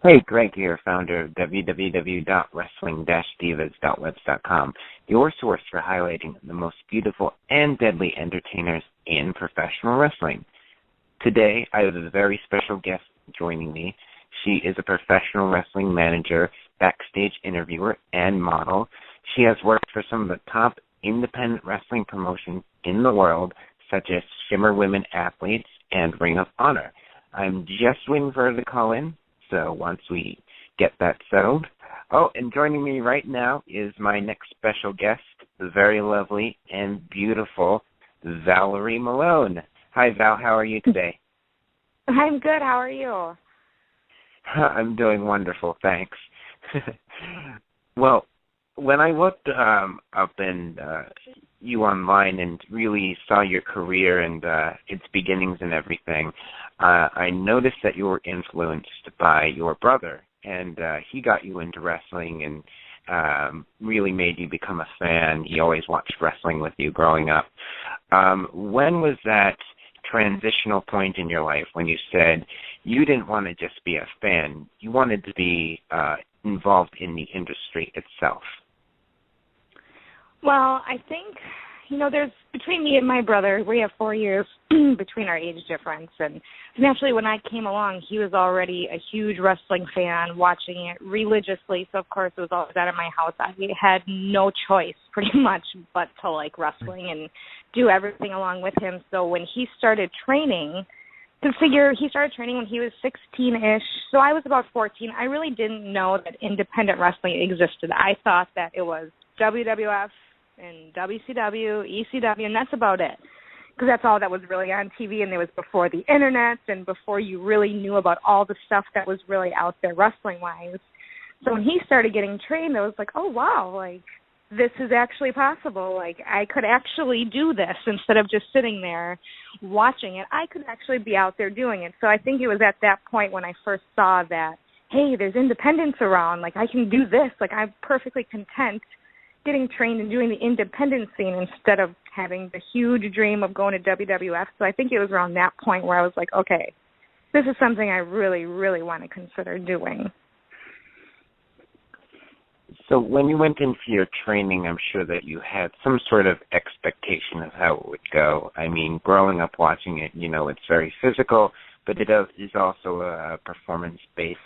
Hey, Greg here, founder of www.wrestling-divas.webs.com, your source for highlighting the most beautiful and deadly entertainers in professional wrestling. Today, I have a very special guest joining me. She is a professional wrestling manager, backstage interviewer, and model. She has worked for some of the top independent wrestling promotions in the world, such as Shimmer Women Athletes and Ring of Honor. I'm just waiting for her to call in. So once we get that settled. Oh, and joining me right now is my next special guest, the very lovely and beautiful Valerie Malone. Hi, Val. How are you today? I'm good. How are you? I'm doing wonderful, thanks. Well, when I looked up and you online and really saw your career and its beginnings and everything, I noticed that you were influenced by your brother, and he got you into wrestling and really made you become a fan. He always watched wrestling with you growing up. When was that transitional point in your life when you said you didn't want to just be a fan, you wanted to be involved in the industry itself? Well, I think, there's between me and my brother, we have 4 years between our age difference. And naturally, when I came along, he was already a huge wrestling fan, watching it religiously. So, of course, it was always out of my house. I had no choice, pretty much, but to like wrestling and do everything along with him. So when he started training, he started training when he was 16-ish. So I was about 14. I really didn't know that independent wrestling existed. I thought that it was WWF and WCW, ECW, and that's about it. Because that's all that was really on TV, and it was before the internet and before you really knew about all the stuff that was really out there wrestling-wise. So when he started getting trained, I was like, oh, wow, like, this is actually possible. Like, I could actually do this instead of just sitting there watching it. I could actually be out there doing it. So I think it was at that point when I first saw that, hey, there's independence around. Like, I can do this. Like, I'm perfectly content getting trained and doing the independent scene instead of having the huge dream of going to WWF. So I think it was around that point where I was like, okay, this is something I really, really want to consider doing. So when you went in for your training, I'm sure that you had some sort of expectation of how it would go. I mean, growing up watching it, it's very physical, but it is also a performance-based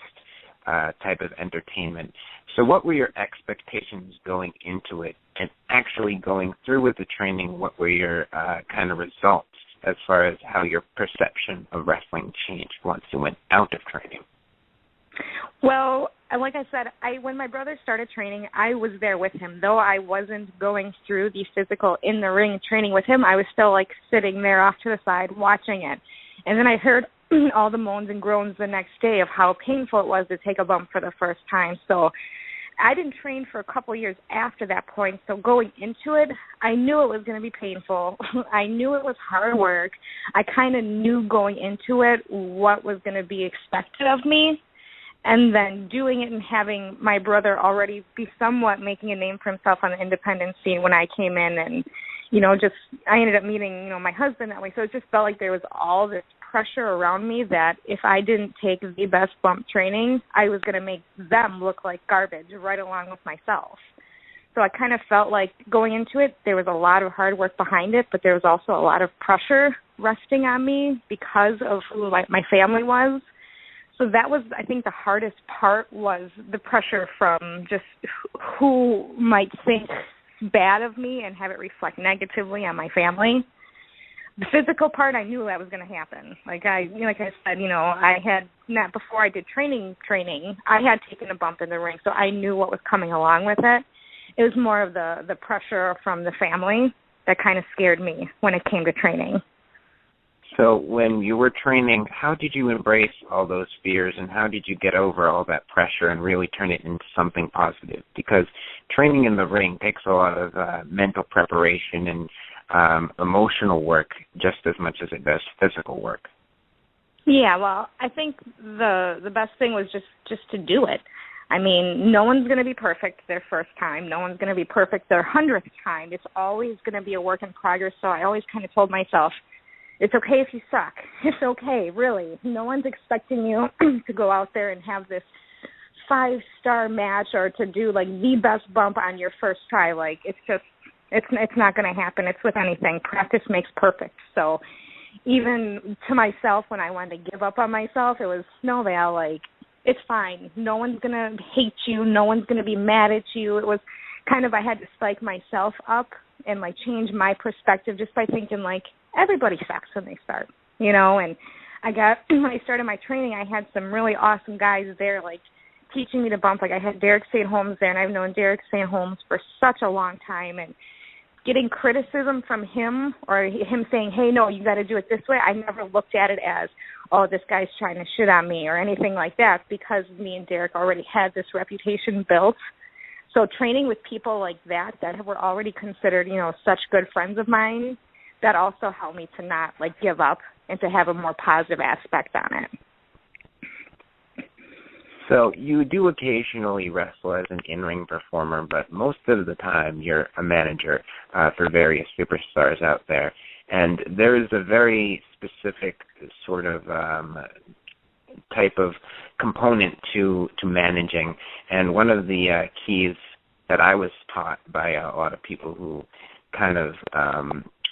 type of entertainment. So what were your expectations going into it, and actually going through with the training, what were your kind of results as far as how your perception of wrestling changed once you went out of training? Well, like I said, when my brother started training, I was there with him. Though I wasn't going through the physical in-the-ring training with him, I was still, like, sitting there off to the side watching it. And then I heard all the moans and groans the next day of how painful it was to take a bump for the first time. So I didn't train for a couple of years after that point. So going into it, I knew it was going to be painful. I knew it was hard work. I kind of knew going into it what was going to be expected of me. And then doing it and having my brother already be somewhat making a name for himself on the independent scene when I came in, and, I ended up meeting, my husband that way. So it just felt like there was all this pressure around me that if I didn't take the best bump training, I was going to make them look like garbage right along with myself. So I kind of felt like going into it, there was a lot of hard work behind it, but there was also a lot of pressure resting on me because of who my family was. So that was, I think, the hardest part was the pressure from just who might think bad of me and have it reflect negatively on my family. The physical part, I knew that was going to happen. Like I said, I had not before I did training. I had taken a bump in the ring, so I knew what was coming along with it. It was more of the pressure from the family that kind of scared me when it came to training. So when you were training, how did you embrace all those fears, and how did you get over all that pressure and really turn it into something positive? Because training in the ring takes a lot of mental preparation and emotional work just as much as it does physical work. Yeah, well, I think the best thing was just to do it. I mean, no one's going to be perfect their first time. No one's going to be perfect their 100th time. It's always going to be a work in progress. So I always kind of told myself, It's okay if you suck. It's okay, really. No one's expecting you to go out there and have this 5-star match or to do, like, the best bump on your first try. Like, it's not going to happen. It's with anything. Practice makes perfect. So even to myself, when I wanted to give up on myself, it was, no, Val, like, it's fine. No one's going to hate you. No one's going to be mad at you. It was kind of, I had to psych myself up and, like, change my perspective just by thinking, like, everybody sucks when they start, you know. And when I started my training, I had some really awesome guys there, like, teaching me to bump. Like, I had Derek St. Holmes there, and I've known Derek St. Holmes for such a long time. And getting criticism from him or him saying, hey, no, you got to do it this way, I never looked at it as, oh, this guy's trying to shit on me or anything like that, because me and Derek already had this reputation built. So training with people like that were already considered, you know, such good friends of mine, that also helped me to not, like, give up and to have a more positive aspect on it. So you do occasionally wrestle as an in-ring performer, but most of the time you're a manager for various superstars out there. And there is a very specific sort of type of component to managing. And one of the keys that I was taught by a lot of people who kind of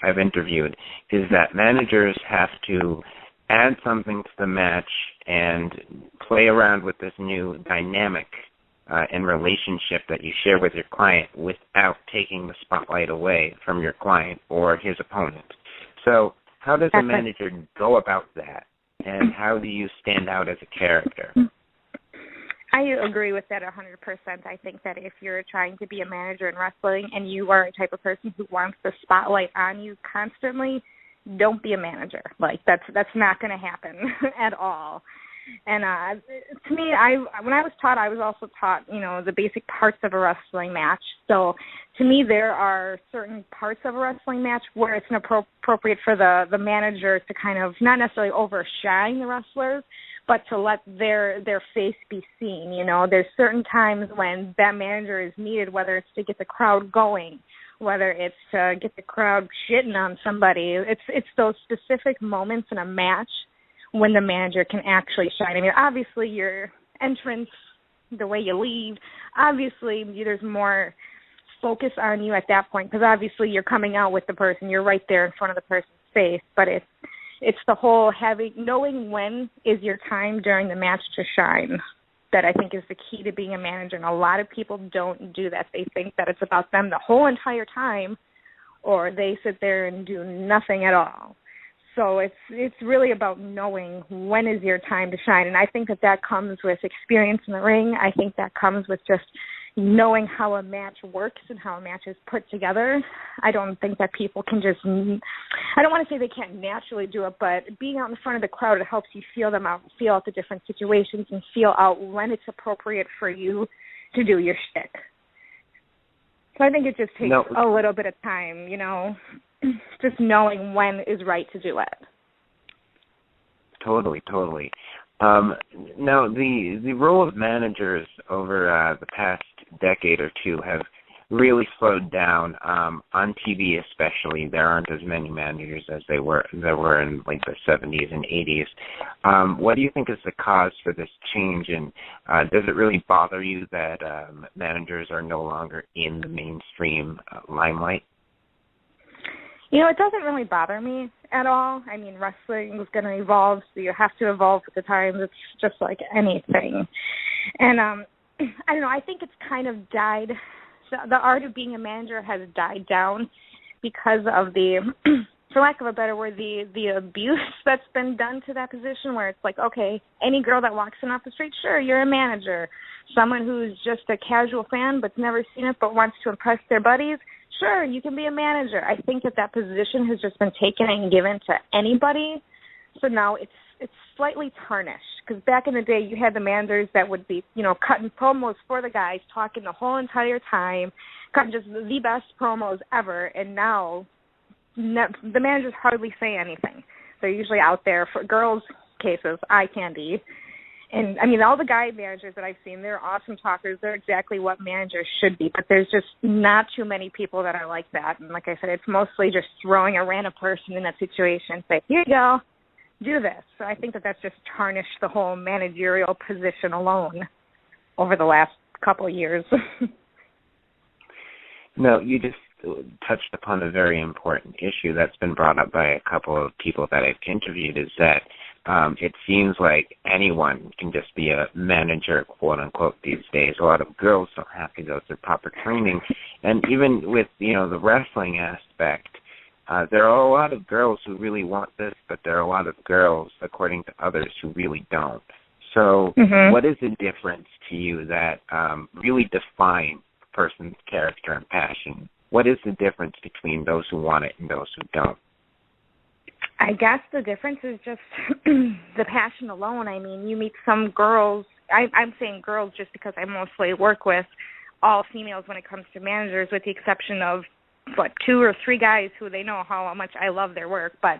I've interviewed is that managers have to add something to the match and play around with this new dynamic and relationship that you share with your client without taking the spotlight away from your client or his opponent. So how does a manager go about that, and how do you stand out as a character? I agree with that 100%. I think that if you're trying to be a manager in wrestling and you are a type of person who wants the spotlight on you constantly, don't be a manager. Like, that's not going to happen at all. And to me, when I was taught, I was also taught, you know, the basic parts of a wrestling match. So to me, there are certain parts of a wrestling match where it's appropriate for the manager to kind of not necessarily overshine the wrestlers, but to let their face be seen. You know, there's certain times when that manager is needed, whether it's to get the crowd going, whether it's to get the crowd shitting on somebody. It's those specific moments in a match when the manager can actually shine. I mean, obviously your entrance, the way you leave, obviously there's more focus on you at that point, because obviously you're coming out with the person, you're right there in front of the person's face, but it's the whole knowing when is your time during the match to shine that I think is the key to being a manager. And a lot of people don't do that. They think that it's about them the whole entire time, or they sit there and do nothing at all. So it's really about knowing when is your time to shine. And I think that comes with experience in the ring. I think that comes with just knowing how a match works and how a match is put together. I don't think that people can just, I don't want to say they can't naturally do it, but being out in front of the crowd, it helps you feel them out, feel out the different situations, and feel out when it's appropriate for you to do your shtick. So I think it just takes a little bit of time, you know, just knowing when is right to do it. Totally. Now, the role of managers over the past decade or two have really slowed down. On TV especially, there aren't as many managers as there were in like the 70s and 80s. What do you think is the cause for this change, and does it really bother you that managers are no longer in the mainstream limelight? You know, it doesn't really bother me at all. I mean, wrestling is going to evolve, so you have to evolve with the times. It's just like anything. And I don't know, I think it's kind of died. So the art of being a manager has died down because of the, for lack of a better word, the abuse that's been done to that position, where it's like, okay, any girl that walks in off the street, sure, you're a manager. Someone who's just a casual fan but's never seen it but wants to impress their buddies, sure, you can be a manager. I think that position has just been taken and given to anybody. So now it's slightly tarnished, because back in the day you had the managers that would be, you know, cutting promos for the guys, talking the whole entire time, cutting just the best promos ever, and now the managers hardly say anything. They're usually out there, for girls' cases, eye candy. And, I mean, all the guy managers that I've seen, they're awesome talkers. They're exactly what managers should be. But there's just not too many people that are like that. And like I said, it's mostly just throwing a random person in that situation and say, here you go, do this. So I think that that's just tarnished the whole managerial position alone over the last couple of years. No, you just touched upon a very important issue that's been brought up by a couple of people that I've interviewed, is that it seems like anyone can just be a manager, quote unquote, these days. A lot of girls don't have to go through proper training. And even with, the wrestling aspect, there are a lot of girls who really want this, but there are a lot of girls, according to others, who really don't. So what is the difference to you that really defines a person's character and passion? What is the difference between those who want it and those who don't? I guess the difference is just the passion alone. I mean, you meet some girls. I'm saying girls just because I mostly work with all females when it comes to managers, with the exception of, 2 or 3 guys who they know how much I love their work. But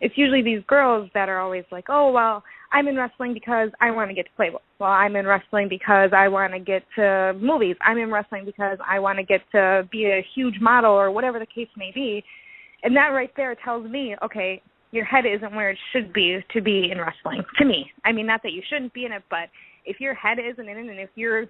it's usually these girls that are always like, oh, well, I'm in wrestling because I want to get to Playboy. Well, I'm in wrestling because I want to get to movies. I'm in wrestling because I want to get to be a huge model, or whatever the case may be. And that right there tells me, okay, your head isn't where it should be to be in wrestling, to me. I mean, not that you shouldn't be in it, but if your head isn't in it, and if your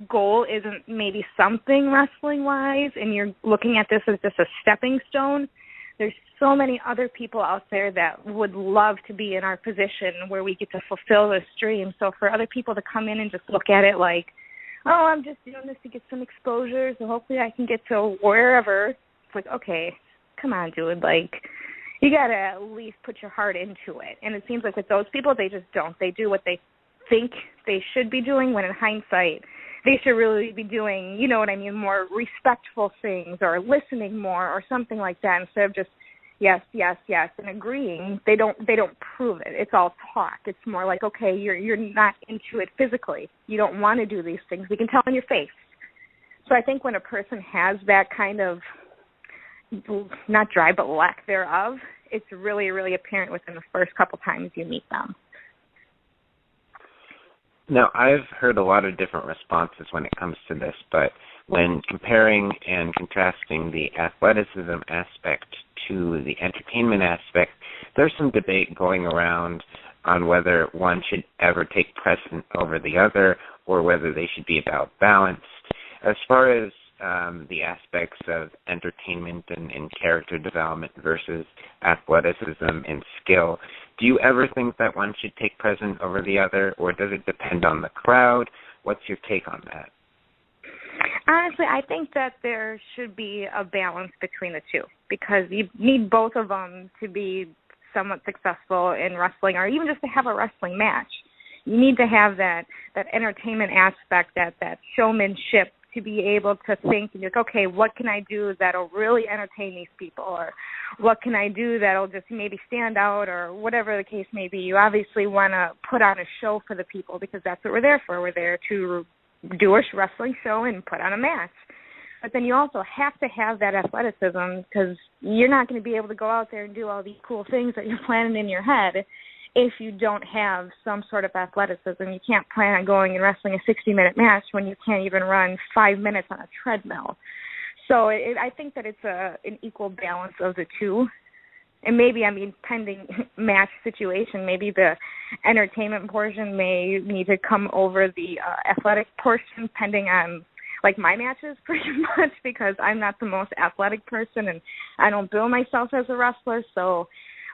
goal isn't maybe something wrestling-wise, and you're looking at this as just a stepping stone, there's so many other people out there that would love to be in our position where we get to fulfill this dream. So for other people to come in and just look at it like, oh, I'm just doing this to get some exposure, so hopefully I can get to wherever, it's like, okay, come on, dude, like, you got to at least put your heart into it. And it seems like with those people, they just don't. They do what they think they should be doing, when in hindsight, they should really be doing, you know what I mean, more respectful things, or listening more, or something like that, instead of just yes, yes, yes, and agreeing. They don't prove it. It's all talk. It's more like, okay, you're not into it physically. You don't want to do these things. We can tell in your face. So I think when a person has that kind of, not drive, but lack thereof, it's really, really apparent within the first couple times you meet them. Now, I've heard a lot of different responses when it comes to this, but when comparing and contrasting the athleticism aspect to the entertainment aspect, there's some debate going around on whether one should ever take precedent over the other, or whether they should be about balanced. As far as the aspects of entertainment and character development versus athleticism and skill, do you ever think that one should take precedent over the other, or does it depend on the crowd? What's your take on that? Honestly, I think that there should be a balance between the two, because you need both of them to be somewhat successful in wrestling, or even just to have a wrestling match. You need to have that entertainment aspect, that showmanship, to be able to think and be like, okay, what can I do that'll really entertain these people, or what can I do that'll just maybe stand out, or whatever the case may be. You obviously want to put on a show for the people, because that's what we're there for. We're there to do a wrestling show and put on a match. But then you also have to have that athleticism, because you're not going to be able to go out there and do all these cool things that you're planning in your head if you don't have some sort of athleticism. You can't plan on going and wrestling a 60-minute match when you can't even run 5 minutes on a treadmill. So I think that it's an equal balance of the two. And maybe, pending match situation, maybe the entertainment portion may need to come over the athletic portion, pending on, like, my matches pretty much, because I'm not the most athletic person, and I don't bill myself as a wrestler, so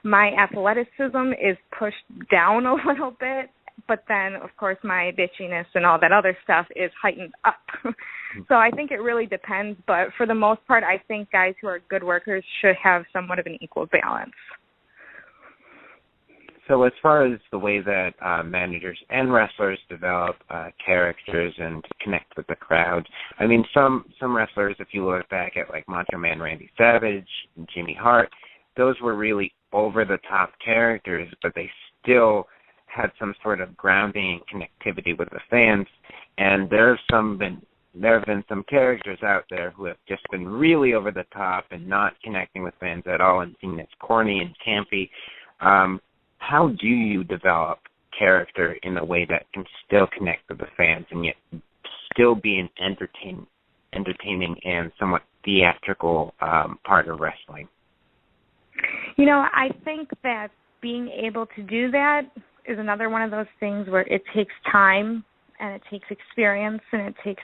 my athleticism is pushed down a little bit, but then, of course, my bitchiness and all that other stuff is heightened up. So I think it really depends, but for the most part, I think guys who are good workers should have somewhat of an equal balance. So as far as the way that managers and wrestlers develop characters and connect with the crowd, some wrestlers, if you look back at, like, Macho Man Randy Savage and Jimmy Hart, those were really over-the-top characters, but they still had some sort of grounding and connectivity with the fans. And there have been some characters out there who have just been really over the top and not connecting with fans at all, and seen as corny and campy. How do you develop character in a way that can still connect with the fans and yet still be an entertaining and somewhat theatrical part of wrestling? You know, I think that being able to do that is another one of those things where it takes time and it takes experience and it takes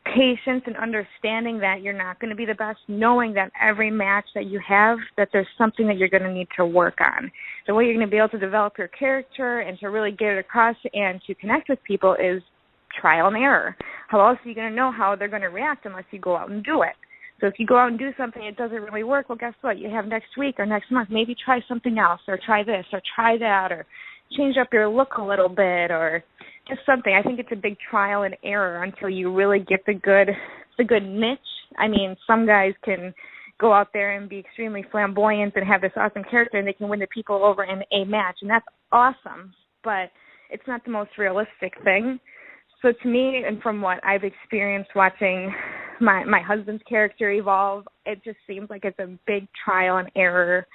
patience and understanding that you're not going to be the best, knowing that every match that you have, that there's something that you're going to need to work on. The way you're going to be able to develop your character and to really get it across and to connect with people is trial and error. How else are you going to know how they're going to react unless you go out and do it? So if you go out and do something, it doesn't really work, well, guess what? You have next week or next month, maybe try something else or try this or try that or change up your look a little bit or just something. I think it's a big trial and error until you really get the good niche. I mean, some guys can go out there and be extremely flamboyant and have this awesome character and they can win the people over in a match, and that's awesome, but it's not the most realistic thing. So to me, and from what I've experienced watching my husband's character evolve, it just seems like it's a big trial and error.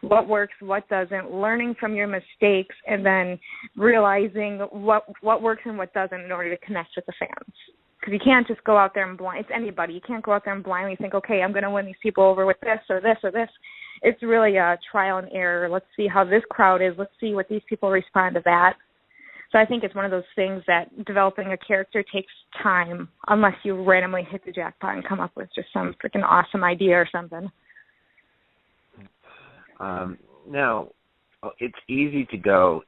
What works, what doesn't, learning from your mistakes, and then realizing what works and what doesn't in order to connect with the fans. Because you can't just go out there and it's anybody. You can't go out there and blindly think, okay, I'm going to win these people over with this or this or this. It's really a trial and error. Let's see how this crowd is. Let's see what these people respond to that. So I think it's one of those things that developing a character takes time unless you randomly hit the jackpot and come up with just some freaking awesome idea or something. Now, it's easy to go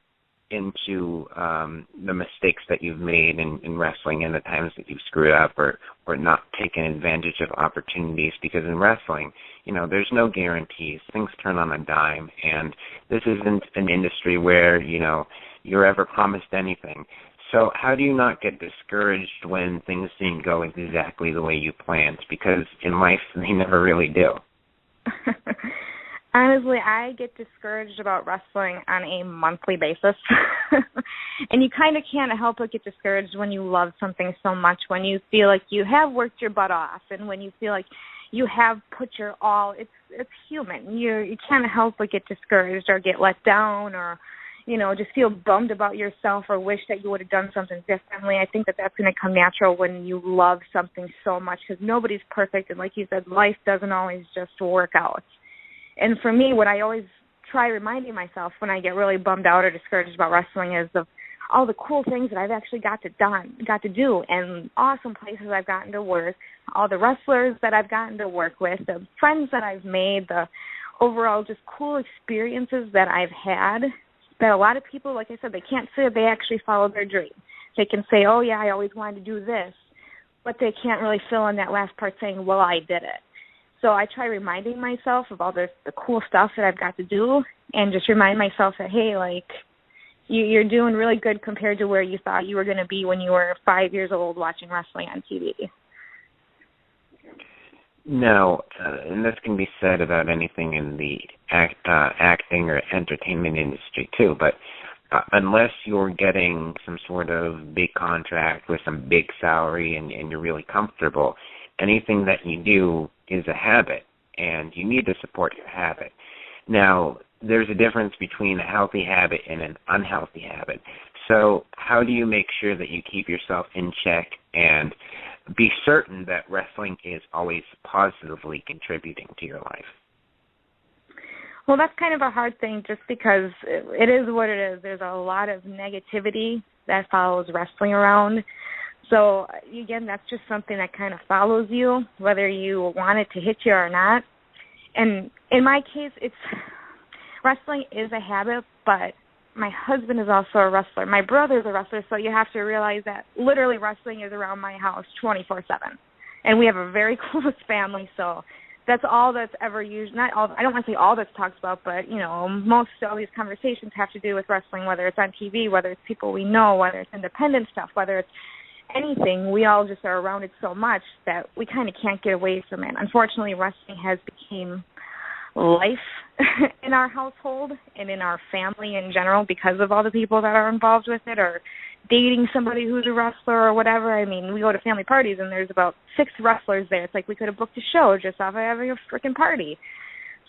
into the mistakes that you've made in wrestling and the times that you've screwed up or not taken advantage of opportunities, because in wrestling, you know, there's no guarantees. Things turn on a dime, and this isn't an industry where, you know, you're ever promised anything. So how do you not get discouraged when things didn't go exactly the way you planned? Because in life, they never really do. Honestly, I get discouraged about wrestling on a monthly basis. And you kind of can't help but get discouraged when you love something so much, when you feel like you have worked your butt off, and when you feel like you have put your all. It's human. You can't help but get discouraged or get let down or, you know, just feel bummed about yourself or wish that you would have done something differently. I think that that's going to come natural when you love something so much, because nobody's perfect. And like you said, life doesn't always just work out. And for me, what I always try reminding myself when I get really bummed out or discouraged about wrestling is of all the cool things that I've actually got to do, and awesome places I've gotten to work, all the wrestlers that I've gotten to work with, the friends that I've made, the overall just cool experiences that I've had, that a lot of people, like I said, they can't say they actually followed their dream. They can say, oh, yeah, I always wanted to do this, but they can't really fill in that last part saying, well, I did it. So I try reminding myself of all the cool stuff that I've got to do, and just remind myself that, hey, like, you're doing really good compared to where you thought you were going to be when you were 5 years old watching wrestling on TV. No, and this can be said about anything in the acting or entertainment industry too, but unless you're getting some sort of big contract with some big salary and you're really comfortable, anything that you do is a habit, and you need to support your habit. Now, there's a difference between a healthy habit and an unhealthy habit. So how do you make sure that you keep yourself in check and be certain that wrestling is always positively contributing to your life? Well, that's kind of a hard thing just because it is what it is. There's a lot of negativity that follows wrestling around. So, again, that's just something that kind of follows you, whether you want it to hit you or not. And in my case, wrestling is a habit, but my husband is also a wrestler. My brother's a wrestler, so you have to realize that literally wrestling is around my house 24/7. And we have a very close family, so that's all that's ever used. Not all, I don't want to say all that's talked about, but, you know, most of these conversations have to do with wrestling, whether it's on TV, whether it's people we know, whether it's independent stuff, whether it's anything. We all just are around it so much that we kind of can't get away from it. Unfortunately, wrestling has become life in our household and in our family in general because of all the people that are involved with it, or dating somebody who's a wrestler or whatever. I mean, we go to family parties and there's about 6 wrestlers there. It's like we could have booked a show just off of having a freaking party.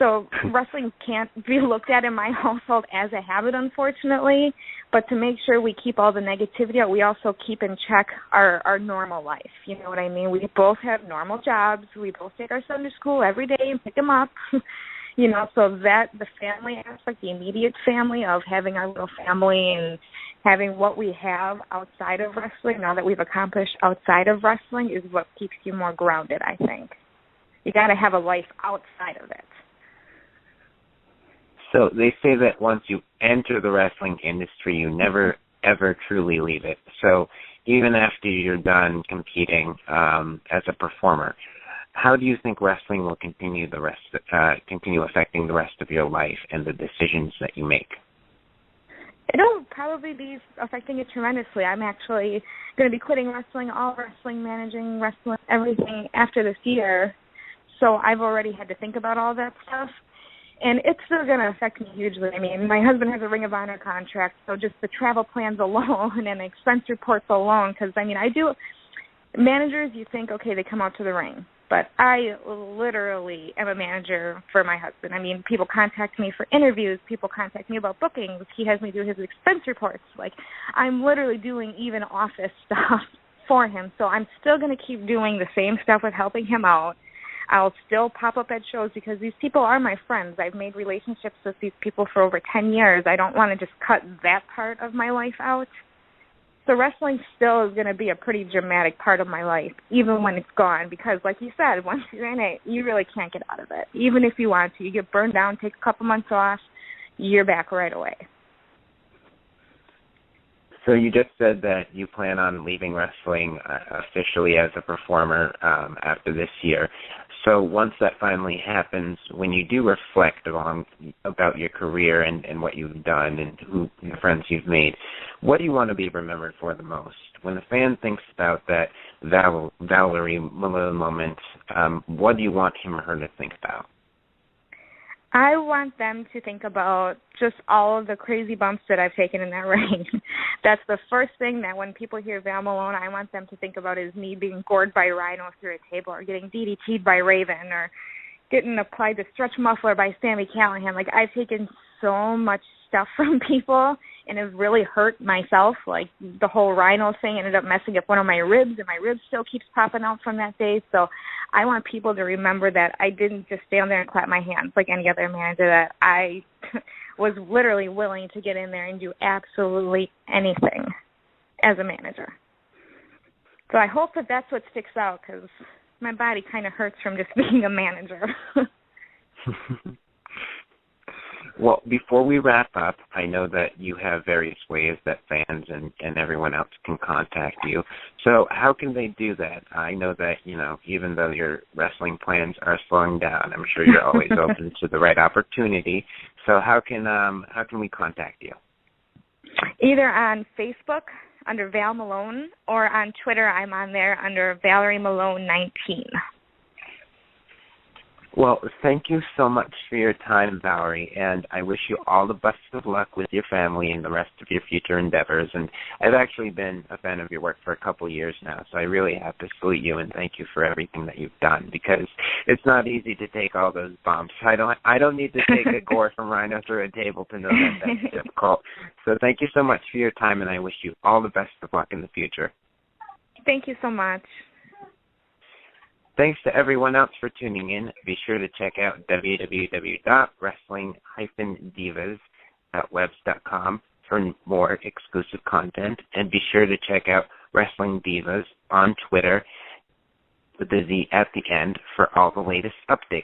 So wrestling can't be looked at in my household as a habit, unfortunately. But to make sure we keep all the negativity out, we also keep in check our normal life. You know what I mean? We both have normal jobs. We both take our son to school every day and pick him up. You know, so that the family aspect, the immediate family of having our little family and having what we have outside of wrestling, now that we've accomplished outside of wrestling, is what keeps you more grounded, I think. You got to have a life outside of it. So they say that once you enter the wrestling industry, you never, ever truly leave it. So even after you're done competing as a performer, how do you think wrestling will continue affecting the rest of your life and the decisions that you make? It'll probably be affecting it tremendously. I'm actually going to be quitting wrestling, all wrestling, managing wrestling, everything after this year. So I've already had to think about all that stuff. And it's still going to affect me hugely. I mean, my husband has a Ring of Honor contract, so just the travel plans alone and expense reports alone, because, I mean, managers, you think, okay, they come out to the ring. But I literally am a manager for my husband. I mean, people contact me for interviews. People contact me about bookings. He has me do his expense reports. Like, I'm literally doing even office stuff for him. So I'm still going to keep doing the same stuff with helping him out. I'll still pop up at shows because these people are my friends. I've made relationships with these people for over 10 years. I don't want to just cut that part of my life out. So wrestling still is going to be a pretty dramatic part of my life, even when it's gone, because like you said, once you're in it, you really can't get out of it. Even if you want to, you get burned down, take a couple months off, you're back right away. So you just said that you plan on leaving wrestling officially as a performer after this year. So once that finally happens, when you do reflect about your career and what you've done and the friends you've made, what do you want to be remembered for the most? When the fan thinks about that Valerie Malone moment, what do you want him or her to think about? I want them to think about just all of the crazy bumps that I've taken in that ring. That's the first thing that when people hear Val Malone, I want them to think about is me being gored by Rhino through a table or getting DDT'd by Raven or getting applied to stretch muffler by Sammy Callahan. Like, I've taken so much stuff from people and have really hurt myself. Like, the whole Rhino thing ended up messing up one of my ribs, and my rib still keeps popping out from that day. So I want people to remember that I didn't just stand there and clap my hands like any other manager, that I was literally willing to get in there and do absolutely anything as a manager. So I hope that that's what sticks out, because my body kind of hurts from just being a manager. Well, before we wrap up, I know that you have various ways that fans and everyone else can contact you. So how can they do that? I know that, even though your wrestling plans are slowing down, I'm sure you're always open to the right opportunity. So how can we contact you? Either on Facebook under Val Malone, or on Twitter, I'm on there under Valerie Malone 19. Well, thank you so much for your time, Valerie, and I wish you all the best of luck with your family and the rest of your future endeavors. And I've actually been a fan of your work for a couple of years now, so I really have to salute you and thank you for everything that you've done, because it's not easy to take all those bumps. I don't need to take a gore from Rhino through a table to know that that's difficult. So thank you so much for your time, and I wish you all the best of luck in the future. Thank you so much. Thanks to everyone else for tuning in. Be sure to check out www.wrestling-divas.webs.com for more exclusive content. And be sure to check out Wrestling Divas on Twitter with the Z at the end for all the latest updates.